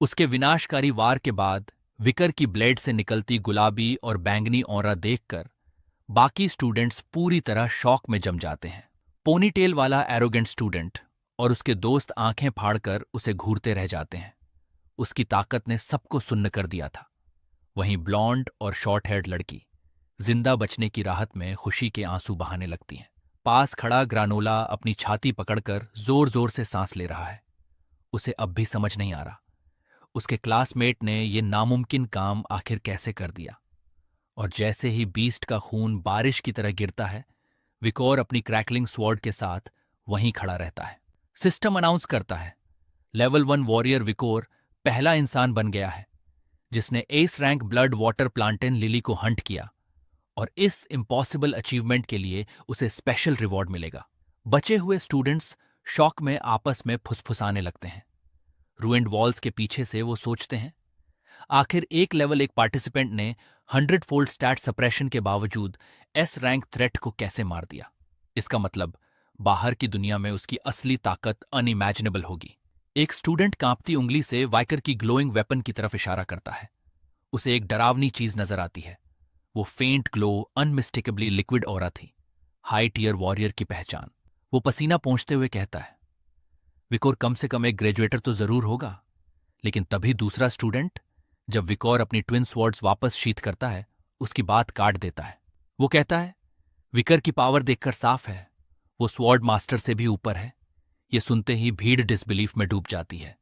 उसके विनाशकारी वार के बाद विकर की ब्लेड से निकलती गुलाबी और बैंगनी ऑरा देखकर बाकी स्टूडेंट्स पूरी तरह शॉक में जम जाते हैं। पोनीटेल वाला एरोगेंट स्टूडेंट और उसके दोस्त आंखें फाड़कर उसे घूरते रह जाते हैं। उसकी ताकत ने सबको सुन्न कर दिया था। वहीं ब्लॉन्ड और शॉर्ट हेयर्ड लड़की जिंदा बचने की राहत में खुशी के आंसू बहाने लगती हैं। पास खड़ा ग्रानोला अपनी छाती पकड़कर जोर जोर से सांस ले रहा है। उसे अब भी समझ नहीं आ रहा उसके क्लासमेट ने ये नामुमकिन काम आखिर कैसे कर दिया। और जैसे ही बीस्ट का खून बारिश की तरह गिरता है, विकोर अपनी क्रैकलिंग स्वॉर्ड के साथ वहीं खड़ा रहता है। सिस्टम अनाउंस करता है, लेवल 1 वॉरियर विकोर पहला इंसान बन गया है जिसने S rank blood water plantain lily को हंट किया, और इस इम्पॉसिबल अचीवमेंट के लिए उसे स्पेशल रिवॉर्ड मिलेगा। बचे हुए स्टूडेंट्स शॉक में आपस में फुसफुसाने लगते हैं। रूएंड वॉल्स के पीछे से वो सोचते हैं, आखिर एक लेवल एक पार्टिसिपेंट ने 100 फोल्ड स्टैट सप्रेशन के बावजूद एस रैंक थ्रेट को कैसे मार दिया। इसका मतलब बाहर की दुनिया में उसकी असली ताकत अनइमेजिनेबल होगी। एक स्टूडेंट कांपती उंगली से वाइकर की ग्लोइंग वेपन की तरफ इशारा करता है। उसे एक डरावनी चीज नजर आती है। वो फेंट ग्लो अनमिस्टेकेबली लिक्विड ऑरा थी, हाई टियर वॉरियर की पहचान। वो पसीना पोंछते हुए कहता है, विकोर कम से कम एक ग्रेजुएटर तो जरूर होगा। लेकिन तभी दूसरा स्टूडेंट, जब विकोर अपनी ट्विन स्वॉर्ड्स वापस शीत करता है, उसकी बात काट देता है। वो कहता है, विकर की पावर देखकर साफ है वो स्वॉर्ड मास्टर से भी ऊपर है। ये सुनते ही भीड़ डिसबिलीफ में डूब जाती है।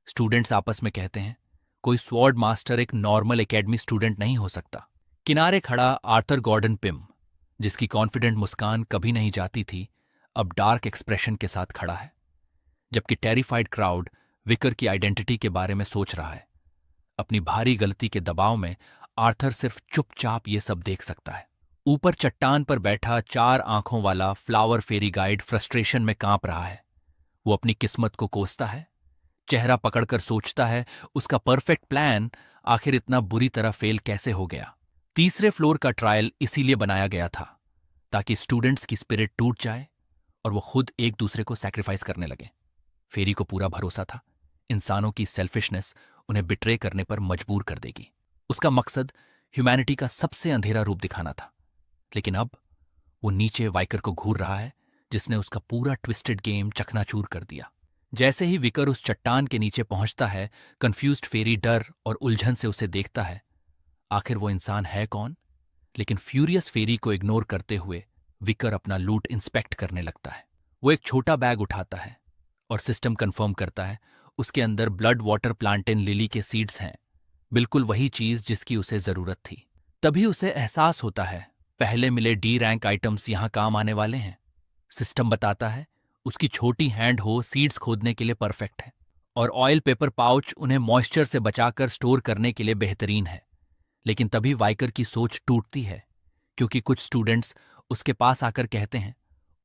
स्टूडेंट्स आपस में कहते हैं, कोई स्वॉर्ड मास्टर एक नॉर्मल एकेडमी स्टूडेंट नहीं हो सकता। किनारे खड़ा आर्थर गॉर्डन पिम, जिसकी कॉन्फिडेंट मुस्कान कभी नहीं जाती थी, अब डार्क एक्सप्रेशन के साथ खड़ा है। जबकि टेरिफाइड क्राउड विकर की आइडेंटिटी के बारे में सोच रहा है। अपनी भारी गलती के दबाव में आर्थर सिर्फ चुपचाप ये सब देख सकता है। ऊपर चट्टान पर बैठा 4 आंखों वाला फ्लावर फेरी गाइड फ्रस्ट्रेशन में कांप रहा है। वो अपनी किस्मत को कोसता है, चेहरा पकड़कर सोचता है, उसका परफेक्ट प्लान आखिर इतना बुरी तरह फेल कैसे हो गया। तीसरे फ्लोर का ट्रायल इसीलिए बनाया गया था ताकि स्टूडेंट्स की स्पिरिट टूट जाए और वो खुद एक दूसरे को सैक्रिफाइस करने लगे। फेरी को पूरा भरोसा था, इंसानों की सेल्फिशनेस उन्हें बिट्रे करने पर मजबूर कर देगी। उसका मकसद ह्यूमैनिटी का सबसे अंधेरा रूप दिखाना था। लेकिन अब वो नीचे वाइकर को घूर रहा है, जिसने उसका पूरा ट्विस्टेड गेम चकनाचूर कर दिया। जैसे ही विकर उस चट्टान के नीचे पहुंचता है, कंफ्यूज्ड फेरी डर और उलझन से उसे देखता है। आखिर वो इंसान है कौन? लेकिन फ्यूरियस फेरी को इग्नोर करते हुए विकर अपना लूट इंस्पेक्ट करने लगता है। वो एक छोटा बैग उठाता है और सिस्टम कंफर्म करता है उसके अंदर ब्लड वाटर प्लांटेन लिली के सीड्स हैं, बिल्कुल वही चीज जिसकी उसे जरूरत थी। तभी उसे एहसास होता है, पहले मिले डी रैंक आइटम्स यहां काम आने वाले हैं। सिस्टम बताता है उसकी छोटी हैंड हो सीड्स खोदने के लिए परफेक्ट है, और ऑयल पेपर पाउच उन्हें मॉइस्चर से बचाकर स्टोर करने के लिए बेहतरीन है। लेकिन तभी वाइकर की सोच टूटती है, क्योंकि कुछ स्टूडेंट्स उसके पास आकर कहते हैं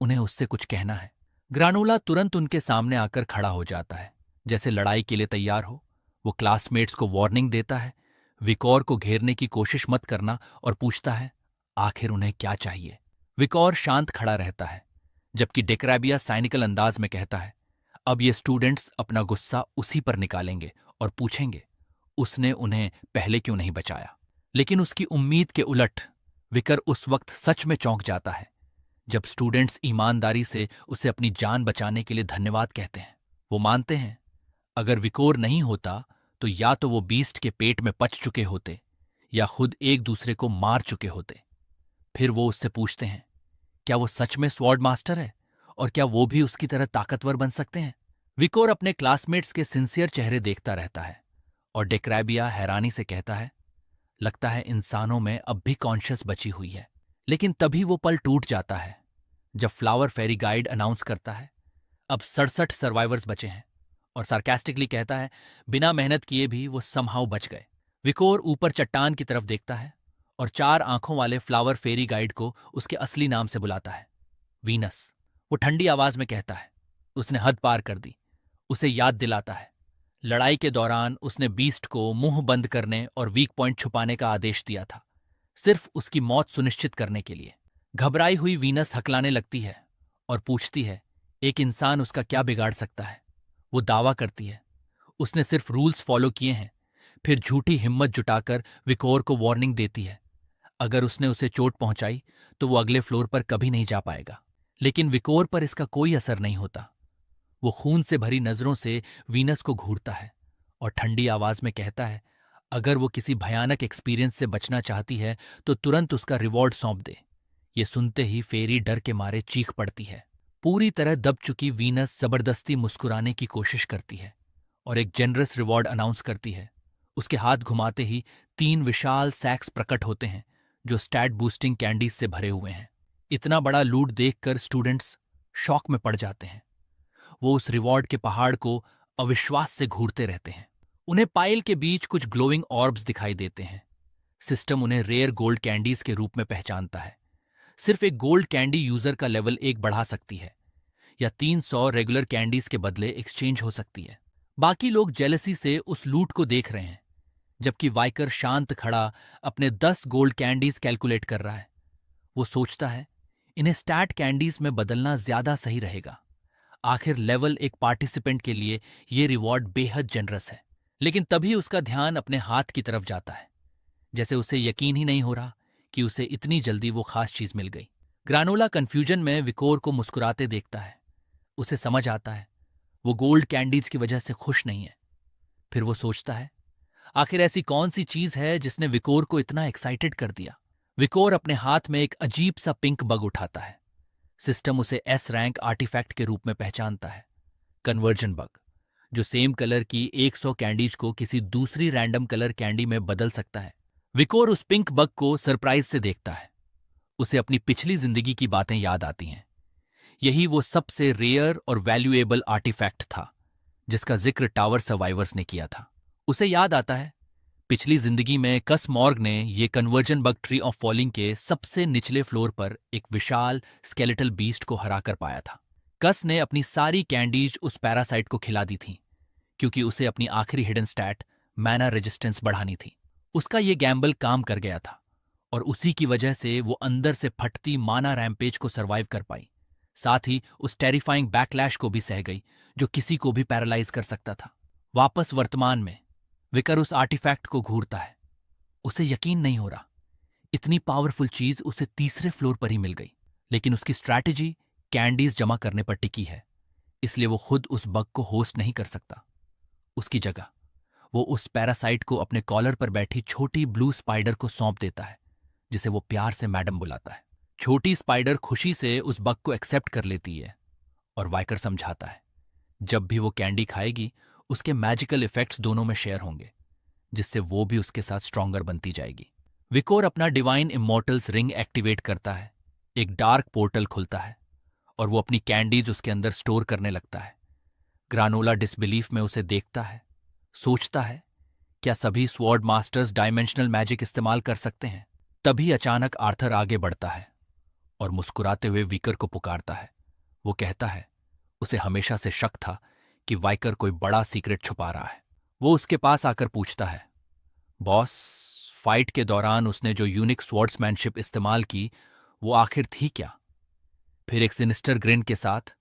उन्हें उससे कुछ कहना है। ग्रानोला तुरंत उनके सामने आकर खड़ा हो जाता है, जैसे लड़ाई के लिए तैयार हो। वो क्लासमेट्स को वार्निंग देता है, विकोर को घेरने की कोशिश मत करना, और पूछता है आखिर उन्हें क्या चाहिए। विकोर शांत खड़ा रहता है, जबकि डेक्राबिया साइनिकल अंदाज में कहता है, अब ये स्टूडेंट्स अपना गुस्सा उसी पर निकालेंगे और पूछेंगे उसने उन्हें पहले क्यों नहीं बचाया। लेकिन उसकी उम्मीद के उलट विकर उस वक्त सच में चौंक जाता है जब स्टूडेंट्स ईमानदारी से उसे अपनी जान बचाने के लिए धन्यवाद कहते हैं। वो मानते हैं अगर विकोर नहीं होता तो या तो वो बीस्ट के पेट में पच चुके होते या खुद एक दूसरे को मार चुके होते। फिर वो उससे पूछते हैं, क्या वो सच में स्वॉर्ड मास्टर है और क्या वो भी उसकी तरह ताकतवर बन सकते हैं। विकोर अपने क्लासमेट्स के सिंसियर चेहरे देखता रहता है और डेक्राबिया हैरानी से कहता है, लगता है इंसानों में अब भी कॉन्शियस बची हुई है। लेकिन तभी वो पल टूट जाता है जब फ्लावर फेरी गाइड अनाउंस करता है अब 67 सर्वाइवर्स बचे हैं, और सार्कास्टिकली कहता है बिना मेहनत किए भी वो समहाउ बच गए। विकोर ऊपर चट्टान की तरफ देखता है और 4 आंखों वाले फ्लावर फेरी गाइड को उसके असली नाम से बुलाता है, वीनस। वो ठंडी आवाज में कहता है उसने हद पार कर दी। उसे याद दिलाता है लड़ाई के दौरान उसने बीस्ट को मुंह बंद करने और वीक पॉइंट छुपाने का आदेश दिया था, सिर्फ उसकी मौत सुनिश्चित करने के लिए। घबराई हुई वीनस हकलाने लगती है और पूछती है एक इंसान उसका क्या बिगाड़ सकता है। वो दावा करती है उसने सिर्फ रूल्स फॉलो किए हैं। फिर झूठी हिम्मत जुटाकर विकोर को वार्निंग देती है। अगर उसने उसे चोट पहुंचाई तो वो अगले फ्लोर पर कभी नहीं जा पाएगा। लेकिन विकोर पर इसका कोई असर नहीं होता। वो खून से भरी नजरों से वीनस को घूरता है और ठंडी आवाज में कहता है, अगर वो किसी भयानक एक्सपीरियंस से बचना चाहती है तो तुरंत उसका रिवॉर्ड सौंप दे। ये सुनते ही फेरी डर के मारे चीख पड़ती है। पूरी तरह दब चुकी वीनस जबरदस्ती मुस्कुराने की कोशिश करती है और एक जेनरस रिवॉर्ड अनाउंस करती है। उसके हाथ घुमाते ही 3 विशाल सैक्स प्रकट होते हैं जो स्टैट बूस्टिंग कैंडीज से भरे हुए हैं। इतना बड़ा लूट देखकर स्टूडेंट्स शॉक में पड़ जाते हैं। वो उस रिवॉर्ड के पहाड़ को अविश्वास से घूरते रहते हैं। उन्हें पाइल के बीच कुछ ग्लोइंग ऑर्ब्स दिखाई देते हैं। सिस्टम उन्हें रेयर गोल्ड कैंडीज के रूप में पहचानता है। सिर्फ एक गोल्ड कैंडी यूजर का लेवल 1 बढ़ा सकती है या 300 रेगुलर कैंडीज के बदले एक्सचेंज हो सकती है। बाकी लोग जेलसी से उस लूट को देख रहे हैं, जबकि वाइकर शांत खड़ा अपने 10 गोल्ड कैंडीज कैलकुलेट कर रहा है। वो सोचता है, इन्हें स्टैट कैंडीज में बदलना ज्यादा सही रहेगा। आखिर लेवल एक पार्टिसिपेंट के लिए ये रिवॉर्ड बेहद जेनरस है। लेकिन तभी उसका ध्यान अपने हाथ की तरफ जाता है, जैसे उसे यकीन ही नहीं हो रहा कि उसे इतनी जल्दी वो खास चीज मिल गई। ग्रानोला कंफ्यूजन में विकोर को मुस्कुराते देखता है। उसे समझ आता है वो गोल्ड कैंडीज की वजह से खुश नहीं है। फिर वो सोचता है, आखिर ऐसी कौन सी चीज है जिसने विकोर को इतना एक्साइटेड कर दिया। विकोर अपने हाथ में एक अजीब सा पिंक बग उठाता है। सिस्टम उसे एस रैंक आर्टिफैक्ट के रूप में पहचानता है, कन्वर्जन बग, जो सेम कलर की 100 कैंडीज को किसी दूसरी रैंडम कलर कैंडी में बदल सकता है। विकोर उस पिंक बग को सरप्राइज से देखता है। उसे अपनी पिछली जिंदगी की बातें याद आती हैं। यही वो सबसे रेयर और वैल्यूएबल आर्टिफैक्ट था जिसका जिक्र टावर सर्वाइवर्स ने किया था। उसे याद आता है, पिछली जिंदगी में कस मॉर्ग ने ये conversion bug tree of falling के सबसे निचले फ्लोर पर एक विशाल स्केलेटल बीस्ट को हराकर पाया था। कस ने अपनी सारी कैंडीज उस पैरासाइट को खिला दी थी क्योंकि उसे अपनी आखिरी हिडन स्टैट मैना रेजिस्टेंस बढ़ानी थी। उसका ये गैम्बल काम कर गया था और उसी की वजह से वो अंदर से फटती माना रैम्पेज को सरवाइव कर पाई। साथ ही उस टेरिफाइंग बैकलैश को भी सह गई जो किसी को भी पैरालाइज कर सकता था। वापस वर्तमान में विकर उस आर्टिफैक्ट को घूरता है। उसे यकीन नहीं हो रहा, इतनी पावरफुल चीज उसे तीसरे फ्लोर पर ही मिल गई। लेकिन उसकी स्ट्रैटेजी कैंडीज जमा करने पर टिकी है, इसलिए वो खुद उस बग को होस्ट नहीं कर सकता। उसकी जगह वो उस पैरासाइट को अपने कॉलर पर बैठी छोटी ब्लू स्पाइडर को सौंप देता है, जिसे वो प्यार से मैडम बुलाता है। छोटी स्पाइडर खुशी से उस बग को एक्सेप्ट कर लेती है और वाइकर समझाता है, जब भी वो कैंडी खाएगी उसके मैजिकल इफेक्ट्स दोनों में शेयर होंगे, जिससे वो भी उसके साथ स्ट्रॉन्गर बनती जाएगी। विकोर अपना डिवाइन इमॉर्टल्स रिंग एक्टिवेट करता है। एक डार्क पोर्टल खुलता है और वो अपनी कैंडीज उसके अंदर स्टोर करने लगता है। ग्रानोला डिसबिलीफ में उसे देखता है, सोचता है, क्या सभी स्वॉर्ड मास्टर्स डायमेंशनल मैजिक इस्तेमाल कर सकते हैं? तभी अचानक आर्थर आगे बढ़ता है और मुस्कुराते हुए वीकर को पुकारता है। वो कहता है, उसे हमेशा से शक था कि वाइकर कोई बड़ा सीक्रेट छुपा रहा है। वो उसके पास आकर पूछता है, बॉस, फाइट के दौरान उसने जो यूनिक स्वॉर्ड्समैनशिप इस्तेमाल की वो आखिर थी क्या? फिर एक सिनिस्टर ग्रिन के साथ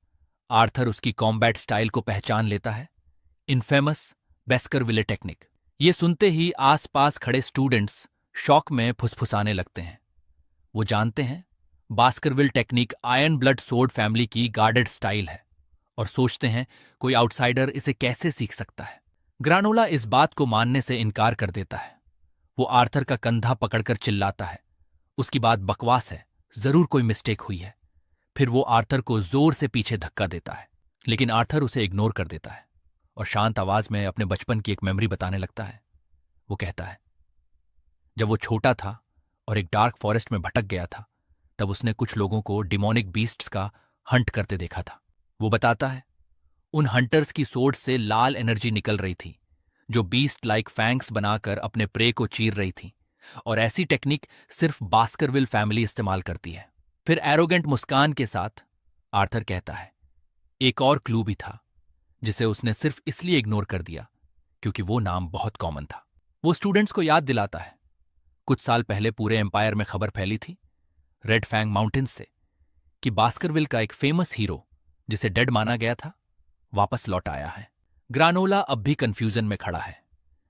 आर्थर उसकी कॉम्बैट स्टाइल को पहचान लेता है, इनफेमस बेस्करविले टेक्निक। ये सुनते ही आसपास खड़े स्टूडेंट्स शॉक में फुसफुसाने लगते हैं। वो जानते हैं Baskerville technique iron blood sword family की गार्डेड स्टाइल है और सोचते हैं कोई आउटसाइडर इसे कैसे सीख सकता है। ग्रानोला इस बात को मानने से इनकार कर देता है। वो आर्थर का कंधा पकड़कर चिल्लाता है, उसकी बात बकवास है, जरूर कोई मिस्टेक हुई है। फिर वो आर्थर को जोर से पीछे धक्का देता है, लेकिन आर्थर उसे इग्नोर कर देता है और शांत आवाज में अपने बचपन की एक मेमोरी बताने लगता है। वो कहता है, जब वो छोटा था और एक डार्क फॉरेस्ट में भटक गया था, तब उसने कुछ लोगों को डिमोनिक बीस्ट्स का हंट करते देखा था। वो बताता है, उन हंटर्स की सोर्ड से लाल एनर्जी निकल रही थी जो बीस्ट लाइक फैंक्स बनाकर अपने प्रे को चीर रही थी, और ऐसी टेक्निक सिर्फ बास्करविल फैमिली इस्तेमाल करती है। फिर एरोगेंट मुस्कान के साथ आर्थर कहता है, एक और क्लू भी था जिसे उसने सिर्फ इसलिए इग्नोर कर दिया क्योंकि वो नाम बहुत कॉमन था। वो स्टूडेंट्स को याद दिलाता है, कुछ साल पहले पूरे एम्पायर में खबर फैली थी रेड फैंग माउंटेन्स से कि बास्करविल का एक फेमस हीरो जिसे डेड माना गया था वापस लौट आया है। ग्रानोला अब भी कंफ्यूजन में खड़ा है,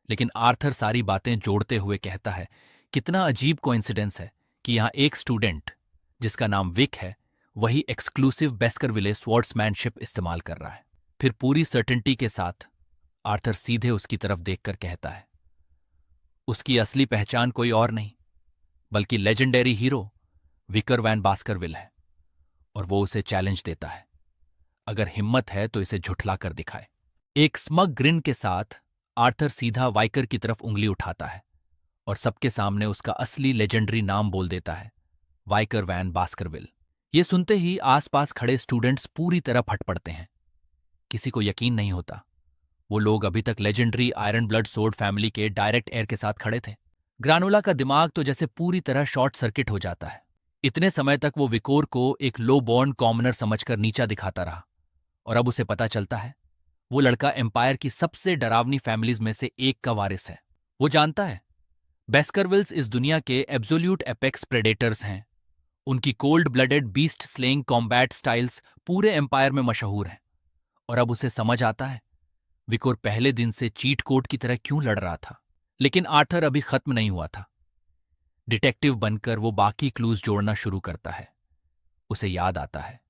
लेकिन आर्थर सारी बातें जोड़ते हुए कहता है, कितना अजीब कोइंसिडेंस है कि यहाँ एक स्टूडेंट जिसका नाम विक है, वही एक्सक्लूसिव बेस्करविले स्वॉर्ड्समैनशिप इस्तेमाल कर रहा है। फिर पूरी सर्टेनिटी के साथ आर्थर सीधे उसकी तरफ देखकर कहता है, उसकी असली पहचान कोई और नहीं बल्कि legendary hero Vicar van Baskerville है, और वो उसे चैलेंज देता है, अगर हिम्मत है तो इसे झुठला कर दिखाए। एक स्मग ग्रिन के साथ आर्थर सीधा वाइकर की तरफ उंगली उठाता है और सबके सामने उसका असली लेजेंडरी नाम बोल देता है, वाइकर वैन बास्करविल। ये सुनते ही आसपास खड़े स्टूडेंट्स पूरी तरह फट पड़ते हैं। किसी को यकीन नहीं होता, वो लोग अभी तक legendary iron blood sword family के डायरेक्ट एयर के साथ खड़े थे। ग्रानुला का दिमाग तो जैसे पूरी तरह शॉर्ट सर्किट हो जाता है। इतने समय तक वो विकोर को एक लो बॉर्न कॉमनर समझकर नीचा दिखाता रहा, और अब उसे पता चलता है वो लड़का एम्पायर की सबसे डरावनी फैमिलीज में से एक का वारिस है। वो जानता है बेस्करविल्स इस दुनिया के एब्सोल्यूट एपेक्स प्रेडेटर्स हैं। उनकी cold blooded beast slaying combat styles पूरे एम्पायर में मशहूर हैं। और अब उसे समझ आता है विकोर पहले दिन से चीट कोड की तरह क्यों लड़ रहा था। लेकिन आर्थर अभी खत्म नहीं हुआ था। डिटेक्टिव बनकर वो बाकी क्लूज जोड़ना शुरू करता है। उसे याद आता है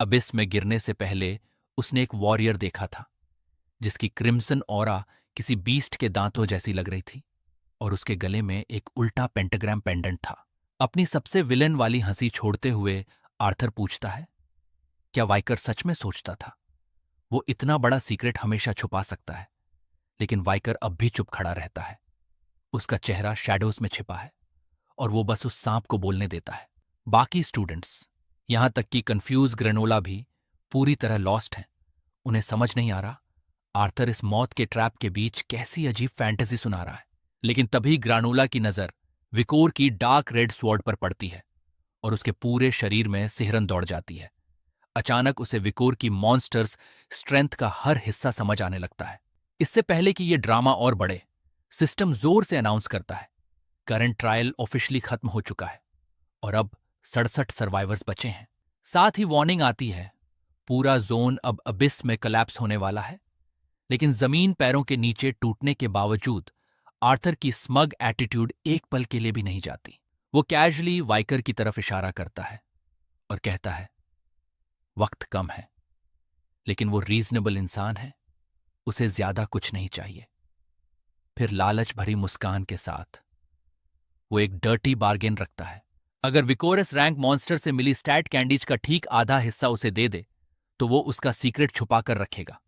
अबिस में गिरने से पहले उसने एक वॉरियर देखा था जिसकी क्रिम्सन ऑरा किसी बीस्ट के दांतों जैसी लग रही थी, और उसके गले में एक उल्टा पेंटाग्राम पेंडेंट था। अपनी सबसे विलेन वाली हंसी छोड़ते हुए आर्थर पूछता है, क्या वाइकर सच में सोचता था वो इतना बड़ा सीक्रेट हमेशा छुपा सकता है? लेकिन वाइकर अब भी चुप खड़ा रहता है। उसका चेहरा शैडोज में छिपा है और वो बस उस सांप को बोलने देता है। बाकी स्टूडेंट्स, यहां तक कि कंफ्यूज ग्रेनोला भी पूरी तरह लॉस्ट हैं। उन्हें समझ नहीं आ रहा आर्थर इस मौत के ट्रैप के बीच कैसी अजीब फैंटेसी सुना रहा है। लेकिन तभी ग्रानोला की नजर विकोर की डार्क रेड स्वॉर्ड पर पड़ती है और उसके पूरे शरीर में सिहरन दौड़ जाती है। अचानक उसे विकोर की मॉन्स्टर्स स्ट्रेंथ का हर हिस्सा समझ आने लगता है। इससे पहले कि यह ड्रामा और बढ़े, सिस्टम जोर से अनाउंस करता है करंट ट्रायल ऑफिशियली खत्म हो चुका है और अब 67 सर्वाइवर्स बचे हैं। साथ ही वार्निंग आती है पूरा जोन अब अबिस में कोलैप्स होने वाला है। लेकिन जमीन पैरों के नीचे टूटने के बावजूद आर्थर की स्मग एटीट्यूड एक पल के लिए भी नहीं जाती। वो कैजुअली वाइकर की तरफ इशारा करता है और कहता है, वक्त कम है लेकिन वो रीजनेबल इंसान है, उसे ज्यादा कुछ नहीं चाहिए। फिर लालच भरी मुस्कान के साथ वो एक डर्टी बार्गेन रखता है। अगर विकोरस रैंक मॉन्स्टर से मिली स्टैट कैंडीज का ठीक आधा हिस्सा उसे दे दे तो वो उसका सीक्रेट छुपा कर रखेगा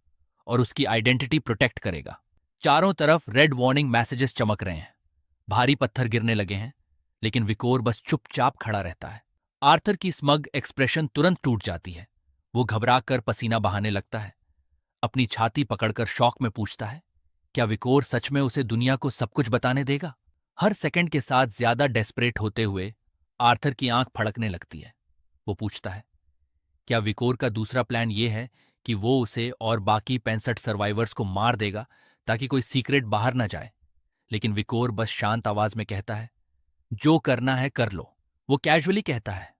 और उसकी आइडेंटिटी प्रोटेक्ट करेगा। चारों तरफ रेड वार्निंग मैसेजेस चमक रहे हैं, भारी पत्थर गिरने लगे हैं, लेकिन विकोर बस चुपचाप खड़ा रहता है। आर्थर की स्मग एक्सप्रेशन तुरंत टूट जाती है। वो घबराकर पसीना बहाने लगता है, अपनी छाती पकड़कर शौक में पूछता है, क्या विकोर सच में उसे दुनिया को सब कुछ बताने देगा? हर सेकंड के साथ ज्यादा डेस्परेट होते हुए आर्थर की आंख फड़कने लगती है। वो पूछता है, क्या विकोर का दूसरा प्लान ये है कि वो उसे और बाकी 65 सर्वाइवर्स को मार देगा ताकि कोई सीक्रेट बाहर ना जाए? लेकिन विकोर बस शांत आवाज में कहता है, जो करना है कर लो। वो कैजुअली कहता है,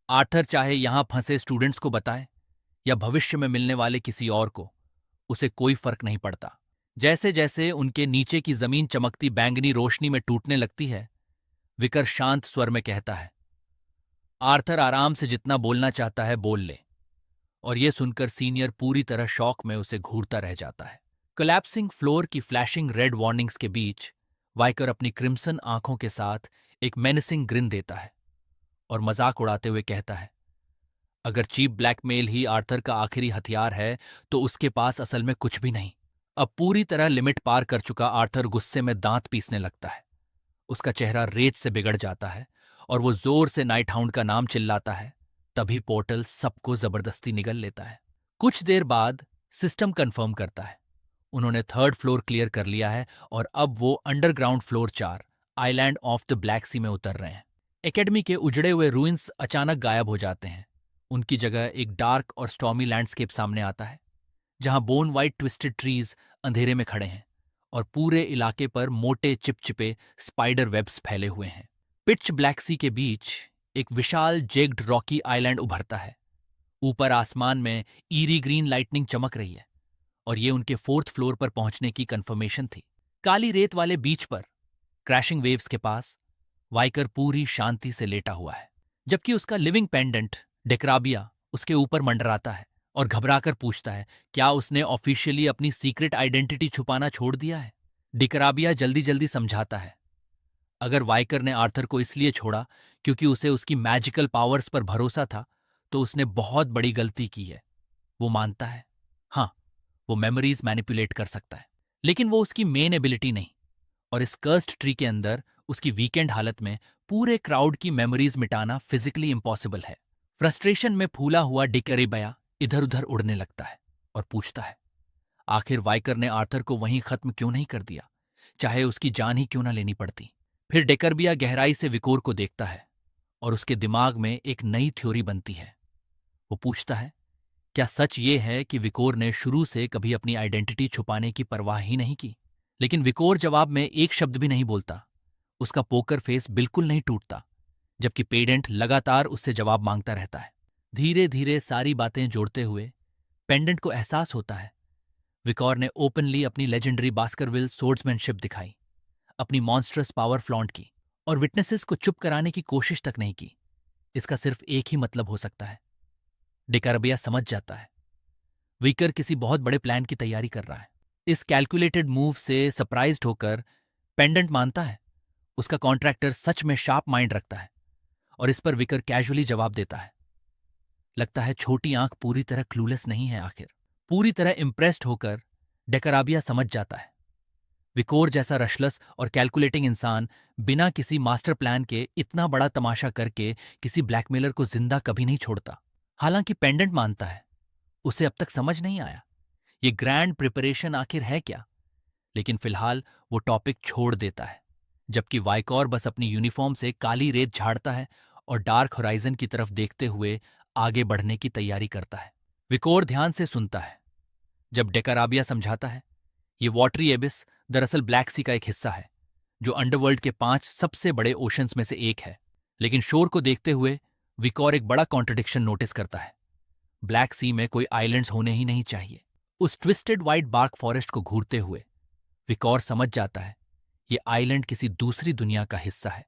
आर्थर चाहे यहां फंसे स्टूडेंट्स को बताए या भविष्य में मिलने वाले किसी और को, उसे कोई फर्क नहीं पड़ता। जैसे जैसे उनके नीचे की जमीन चमकती बैंगनी रोशनी में टूटने लगती है, विकर शांत स्वर में कहता है, आर्थर आराम से जितना बोलना चाहता है बोल ले। और यह सुनकर सीनियर पूरी तरह शॉक में उसे घूरता रह जाता है। कोलैप्सिंग फ्लोर की फ्लैशिंग रेड वार्निंग्स के बीच वाइकर अपनी क्रिम्सन आंखों के साथ एक मेनेसिंग ग्रिन देता है और मजाक उड़ाते हुए कहता है, अगर चीप ब्लैकमेल ही आर्थर का आखिरी हथियार है तो उसके पास असल में कुछ भी नहीं। अब पूरी तरह लिमिट पार कर चुका आर्थर गुस्से में दांत पीसने लगता है। उसका चेहरा रेत से बिगड़ जाता है और वो जोर से नाइट हाउंड का नाम चिल्लाता है। तभी पोर्टल सबको जबरदस्ती निगल लेता है। कुछ देर बाद सिस्टम कंफर्म करता है उन्होंने 3rd फ्लोर क्लियर कर लिया है और अब वो underground floor 4 island of the black sea में उतर रहे हैं। एकेडमी के उजड़े हुए रूइंस अचानक गायब हो जाते हैं। उनकी जगह एक डार्क और स्टॉर्मी लैंडस्केप सामने आता है जहां बोन वाइट ट्विस्टेड ट्रीज अंधेरे में खड़े हैं और पूरे इलाके पर मोटे चिपचिपे स्पाइडर वेब्स फैले हुए हैं। पिच ब्लैक सी के बीच एक विशाल जेग्ड रॉकी आइलैंड उभरता है। ऊपर आसमान में ईरी ग्रीन लाइटनिंग चमक रही है और ये उनके 4th फ्लोर पर पहुंचने की कंफर्मेशन थी। काली रेत वाले बीच पर क्रैशिंग वेव्स के पास वाइकर पूरी शांति से लेटा हुआ है, जबकि उसका लिविंग पेंडेंट डेक्राबिया उसके ऊपर मंडराता है और घबराकर पूछता है, क्या उसने ऑफिशियली अपनी सीक्रेट आइडेंटिटी छुपाना छोड़ दिया है? डिक्राबिया जल्दी जल्दी समझाता है, अगर वाइकर ने आर्थर को इसलिए छोड़ा क्योंकि उसे उसकी मैजिकल पावर्स पर भरोसा था, तो उसने बहुत बड़ी गलती की है। वो मानता है, हाँ, वो मेमोरीज मैनिपुलेट कर सकता है, लेकिन वो उसकी मेन एबिलिटी नहीं। और इस कर्स्ड ट्री के अंदर उसकी वीकेंड हालत में पूरे क्राउड की मेमोरीज मिटाना फिजिकली इम्पॉसिबल है। फ्रस्ट्रेशन में फूला हुआ डिकरेबया इधर उधर उड़ने लगता है और पूछता है, आखिर वाइकर ने आर्थर को वहीं खत्म क्यों नहीं कर दिया, चाहे उसकी जान ही क्यों ना लेनी पड़ती। फिर डेकरबिया गहराई से विकोर को देखता है और उसके दिमाग में एक नई थ्योरी बनती है। वो पूछता है, क्या सच ये है कि विकोर ने शुरू से कभी अपनी आइडेंटिटी छुपाने की परवाह ही नहीं की? लेकिन विकोर जवाब में एक शब्द भी नहीं बोलता। उसका पोकर फेस बिल्कुल नहीं टूटता, जबकि पेडेंट लगातार उससे जवाब मांगता रहता है। धीरे धीरे सारी बातें जोड़ते हुए पेंडेंट को एहसास होता है, विकोर ने ओपनली अपनी लेजेंडरी बास्करविल सोर्ड्समैनशिप दिखाई, अपनी मॉन्स्ट्रस पावर फ्लॉन्ट की और विटनेसेस को चुप कराने की कोशिश तक नहीं की। इसका सिर्फ एक ही मतलब हो सकता है। डिकारबिया समझ जाता है, विकर किसी बहुत बड़े प्लान की तैयारी कर रहा है। इस कैलकुलेटेड मूव से सरप्राइज्ड होकर पेंडेंट मानता है उसका कॉन्ट्रैक्टर सच में शार्प माइंड रखता है, और इस पर विकर कैजुअली जवाब देता है, लगता है छोटी आंख पूरी तरह क्लूलेस नहीं है। आखिर पूरी तरह इम्प्रेस्ड होकर डेकराबिया समझ जाता है, विकोर जैसा रशलस और कैलकुलेटिंग इंसान बिना किसी मास्टर प्लान के इतना बड़ा तमाशा करके किसी ब्लैकमेलर को जिंदा कभी नहीं छोड़ता। हालांकि पेंडेंट मानता है उसे अब तक समझ नहीं आया ये ग्रैंड प्रिपरेशन आखिर है क्या, लेकिन फिलहाल वो टॉपिक छोड़ देता है, जबकि वाइकॉर बस अपनी यूनिफॉर्म से काली रेत झाड़ता है और डार्क होराइजन की तरफ देखते हुए आगे बढ़ने की तैयारी करता है। विकोर ध्यान से सुनता है जब डेकाराबिया समझाता है, ये वाटरी एबिस दरअसल ब्लैक सी का एक हिस्सा है, जो अंडरवर्ल्ड के 5 सबसे बड़े ओशंस में से एक है। लेकिन शोर को देखते हुए विकोर एक बड़ा कॉन्ट्रडिक्शन नोटिस करता है, ब्लैक सी में कोई आइलैंड्स होने ही नहीं चाहिए। उस ट्विस्टेड व्हाइट बार्क फॉरेस्ट को घूरते हुए विकोर समझ जाता है ये आइलैंड किसी दूसरी दुनिया का हिस्सा है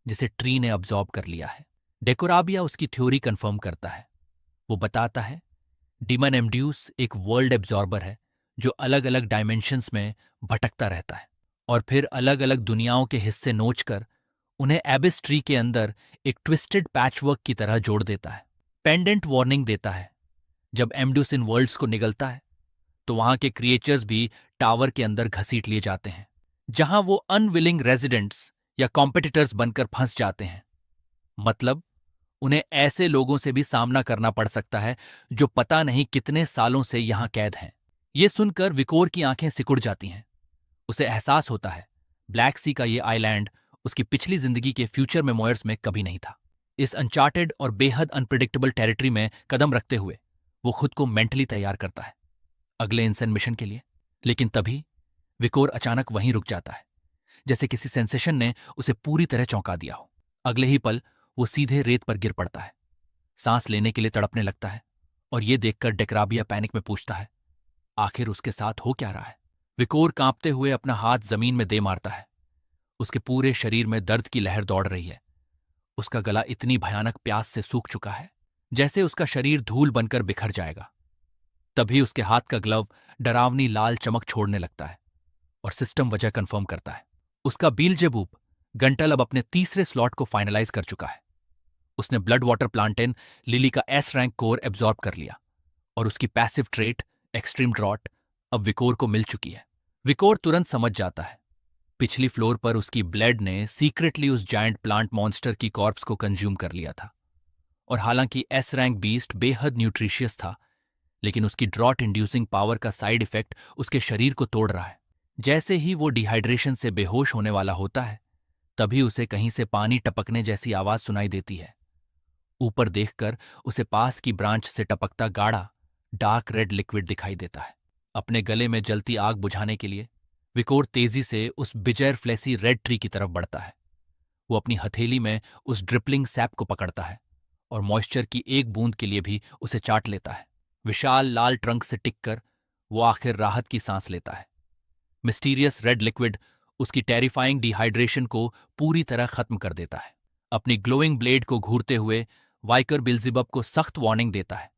जिसे ट्री ने अब्जॉर्ब कर लिया है। डेकोराबिया उसकी थ्योरी कंफर्म करता है। वो बताता है, डीमन एमड्यूस एक वर्ल्ड एब्जॉर्बर है जो अलग अलग डायमेंशंस में भटकता रहता है और फिर अलग अलग दुनियाओं के हिस्से नोचकर उन्हें एबिस ट्री के अंदर एक ट्विस्टेड पैचवर्क की तरह जोड़ देता है। पेंडेंट वार्निंग देता है, जब एमड्यूस इन वर्ल्ड्स को निगलता है तो वहां के क्रिएचर्स भी टावर के अंदर घसीट लिए जाते हैं, जहां वो अनविलिंग रेजिडेंट्स या कॉम्पिटिटर्स बनकर फंस जाते हैं। मतलब उन्हें ऐसे लोगों से भी सामना करना पड़ सकता है जो पता नहीं कितने सालों से यहां कैद हैं। ये सुनकर विकोर की आंखें सिकुड़ जाती हैं। उसे एहसास होता है ब्लैक सी का ये आइलैंड उसकी पिछली जिंदगी के फ्यूचर मेमोयर्स में कभी नहीं था। इस अनचार्टेड और बेहद अनप्रिडिक्टेबल टेरिटरी में कदम रखते हुए वो खुद को मेंटली तैयार करता है अगले इनसेन मिशन के लिए। लेकिन तभी विकोर अचानक वहीं रुक जाता है, जैसे किसी सेंसेशन ने उसे पूरी तरह चौंका दिया हो। अगले ही पल वो सीधे रेत पर गिर पड़ता है, सांस लेने के लिए तड़पने लगता है और ये देखकर डेकराबिया पैनिक में पूछता है, आखिर उसके साथ हो क्या रहा है? विकोर कांपते हुए अपना हाथ जमीन में दे मारता है। उसके पूरे शरीर में दर्द की लहर दौड़ रही है। उसका गला इतनी भयानक प्यास से सूख चुका है जैसे उसका शरीर धूल बनकर बिखर जाएगा। तभी उसके हाथ का ग्लव डरावनी लाल चमक छोड़ने लगता है और सिस्टम वजह कंफर्म करता है। उसका बीलजेबूब गंटल अब अपने तीसरे स्लॉट को फाइनलाइज कर चुका है। उसने ब्लड वाटर प्लांटेन लिली का एस रैंक कोर एब्जॉर्ब कर लिया और उसकी पैसिव ट्रेट एक्सट्रीम ड्रॉट अब विकोर को मिल चुकी है। विकोर तुरंत समझ जाता है, पिछली फ्लोर पर उसकी ब्लेड ने सीक्रेटली उस जायंट प्लांट मॉन्स्टर की कॉर्प्स को कंज्यूम कर लिया था। और हालांकि एस रैंक बीस्ट बेहद न्यूट्रिशियस था, लेकिन उसकी ड्रॉट इंड्यूसिंग पावर का साइड इफेक्ट उसके शरीर को तोड़ रहा है। जैसे ही वो डिहाइड्रेशन से बेहोश होने वाला होता है, तभी उसे कहीं से पानी टपकने जैसी आवाज सुनाई देती है। ऊपर देखकर उसे पास की ब्रांच से टपकता गाढ़ा डार्क रेड लिक्विड दिखाई देता है। अपने गले में जलती आग बुझाने के लिए विकोर तेजी से उस बिजैर फ्लेसी रेड ट्री की तरफ बढ़ता है। वो अपनी हथेली में उस ड्रिपलिंग सैप को पकड़ता है और मॉइस्चर की एक बूंद के लिए भी उसे चाट लेता है। विशाल लाल ट्रंक से टिककर वो आखिर राहत की सांस लेता है। मिस्टीरियस रेड लिक्विड उसकी टेरिफाइंग डिहाइड्रेशन को पूरी तरह खत्म कर देता है। अपनी ग्लोइंग ब्लेड को घूरते हुए वाइकर बिल्जिबब को सख्त वार्निंग देता है,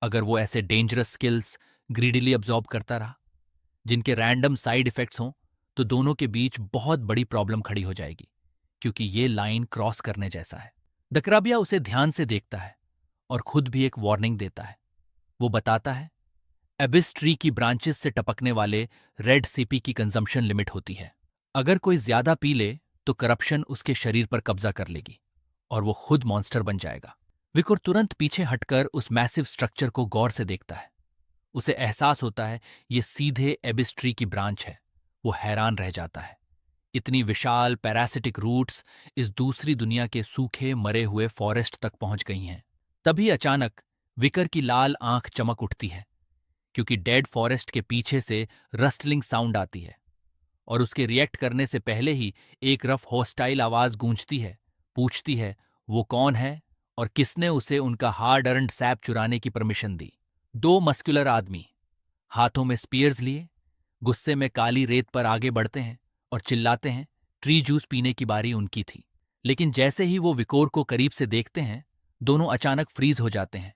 अगर वो ऐसे डेंजरस स्किल्स ग्रीडीली अब्जॉर्ब करता रहा, जिनके रैंडम साइड इफेक्ट्स हों, तो दोनों के बीच बहुत बड़ी प्रॉब्लम खड़ी हो जाएगी, क्योंकि ये लाइन क्रॉस करने जैसा है। दकराबिया उसे ध्यान से देखता है और खुद भी एक वार्निंग देता है। वो बताता है, एबिस ट्री की ब्रांचेस से टपकने वाले रेड सीपी की कंजम्पशन लिमिट होती है। अगर कोई ज्यादा पी ले तो करप्शन उसके शरीर पर कब्जा कर लेगी और वो खुद मॉन्स्टर बन जाएगा। विकुर तुरंत पीछे हटकर उस मैसिव स्ट्रक्चर को गौर से देखता है। उसे एहसास होता है ये सीधे एबिस ट्री की ब्रांच है। वो हैरान रह जाता है, इतनी विशाल पैरासिटिक रूट्स इस दूसरी दुनिया के सूखे मरे हुए फॉरेस्ट तक पहुंच गई हैं। तभी अचानक विकर की लाल आंख चमक उठती है, क्योंकि डेड फॉरेस्ट के पीछे से रस्टलिंग साउंड आती है और उसके रिएक्ट करने से पहले ही एक रफ हॉस्टाइल आवाज गूंजती है, पूछती है वो कौन है और किसने उसे उनका हार्ड अर्न्ड सैप चुराने की परमिशन दी। दो मस्कुलर आदमी हाथों में स्पीयर्स लिए गुस्से में काली रेत पर आगे बढ़ते हैं और चिल्लाते हैं, ट्री जूस पीने की बारी उनकी थी। लेकिन जैसे ही वो विकोर को करीब से देखते हैं, दोनों अचानक फ्रीज हो जाते हैं,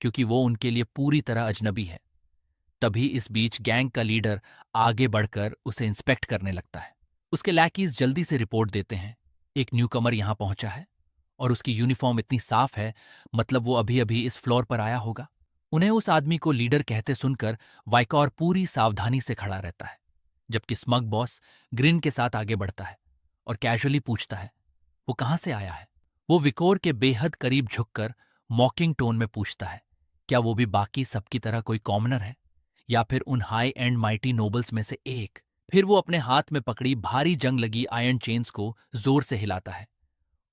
क्योंकि वो उनके लिए पूरी तरह अजनबी है। तभी इस बीच गैंग का लीडर आगे बढ़कर उसे इंस्पेक्ट करने लगता है। उसके लैकीज जल्दी से रिपोर्ट देते हैं, एक न्यूकमर यहां पहुंचा है और उसकी यूनिफॉर्म इतनी साफ है, मतलब वो अभी अभी इस फ्लोर पर आया होगा। उन्हें उस आदमी को लीडर कहते सुनकर वाइकॉर पूरी सावधानी से खड़ा रहता है, जबकि स्मग बॉस ग्रिन के साथ आगे बढ़ता है और कैजुअली पूछता है, वो कहाँ से आया है। वो विकोर के बेहद करीब झुककर मॉकिंग टोन में पूछता है, क्या वो भी बाकी सबकी तरह कोई कॉमनर है या फिर उन हाई एंड माइटी नोबल्स में से एक। फिर वो अपने हाथ में पकड़ी भारी जंग लगी आयरन चेन्स को जोर से हिलाता है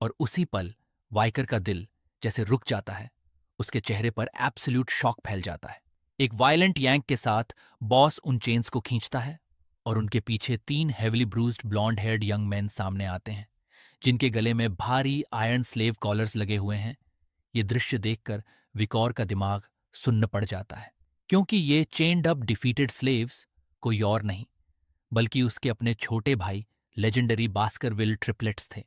और उसी पल वाइकर का दिल जैसे रुक जाता है। उसके चेहरे पर एब्सोल्यूट शॉक फैल जाता है। एक वायलेंट यैंक के साथ बॉस उन चेन्स को खींचता है और उनके पीछे तीन heavily bruised blonde haired young man सामने आते हैं, जिनके गले में भारी आयरन स्लेव कॉलर्स लगे हुए हैं। ये दृश्य देखकर विकौर का दिमाग सुन्न पड़ जाता है, क्योंकि ये चेन्ड अप डिफीटेड स्लेव्स कोई और नहीं बल्कि उसके अपने छोटे भाई लेजेंडरी बास्करविल ट्रिपलेट्स थे।